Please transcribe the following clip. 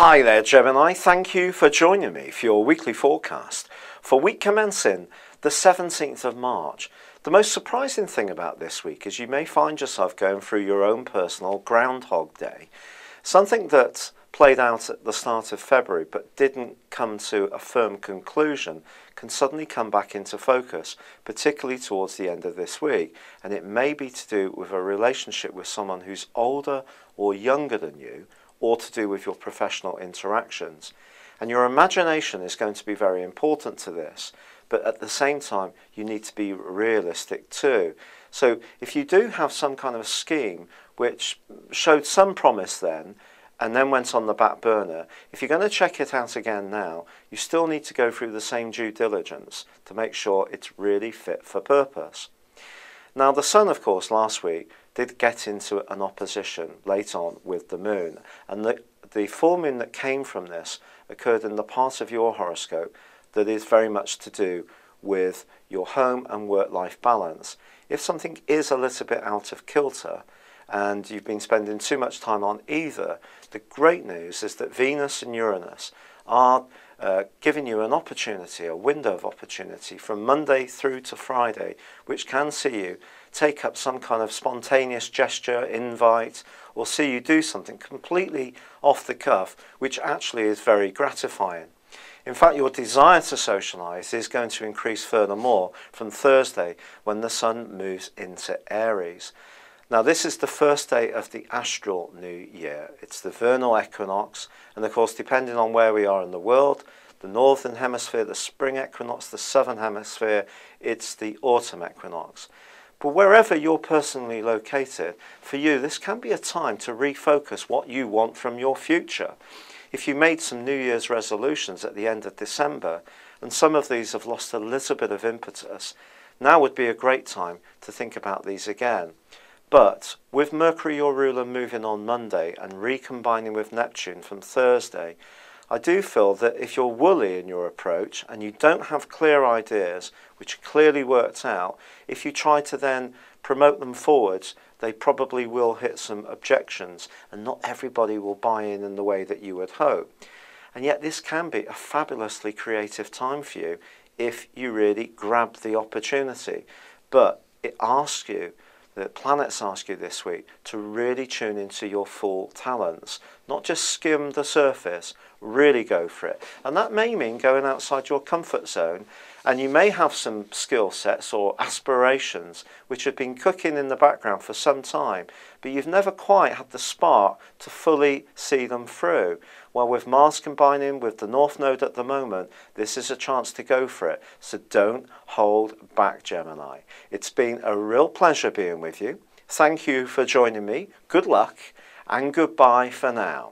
Hi there, Gemini. Thank you for joining me for your weekly forecast for week commencing the 17th of March. The most surprising thing about this week is you may find yourself going through your own personal Groundhog Day. Something that played out at the start of February but didn't come to a firm conclusion can suddenly come back into focus, particularly towards the end of this week. And it may be to do with a relationship with someone who's older or younger than you, or to do with your professional interactions. And your imagination is going to be very important to this, but at the same time you need to be realistic too. So if you do have some kind of a scheme which showed some promise then and then went on the back burner, if you're going to check it out again now, you still need to go through the same due diligence to make sure it's really fit for purpose. Now the Sun, of course, last week did get into an opposition late on with the Moon, and the full moon that came from this occurred in the part of your horoscope that is very much to do with your home and work-life balance. If something is a little bit out of kilter and you've been spending too much time on either, the great news is that Venus and Uranus are giving you an opportunity, a window of opportunity from Monday through to Friday, which can see you take up some kind of spontaneous gesture, invite, or see you do something completely off the cuff, which actually is very gratifying. In fact, your desire to socialise is going to increase furthermore from Thursday when the Sun moves into Aries. Now this is the first day of the astral new year. It's the vernal equinox, and of course depending on where we are in the world, the northern hemisphere, the spring equinox, the southern hemisphere, it's the autumn equinox. But wherever you're personally located, for you this can be a time to refocus what you want from your future. If you made some New Year's resolutions at the end of December, and some of these have lost a little bit of impetus, now would be a great time to think about these again. But with Mercury, your ruler, moving on Monday and recombining with Neptune from Thursday, I do feel that if you're woolly in your approach and you don't have clear ideas which are clearly worked out, if you try to then promote them forwards, they probably will hit some objections and not everybody will buy in the way that you would hope. And yet this can be a fabulously creative time for you if you really grab the opportunity. But it asks you, the planets ask you this week to really tune into your full talents, not just skim the surface, really go for it. And that may mean going outside your comfort zone, and you may have some skill sets or aspirations which have been cooking in the background for some time, but you've never quite had the spark to fully see them through. Well, with Mars combining with the North Node at the moment, this is a chance to go for it. So don't hold back, Gemini. It's been a real pleasure being with you. Thank you for joining me. Good luck and goodbye for now.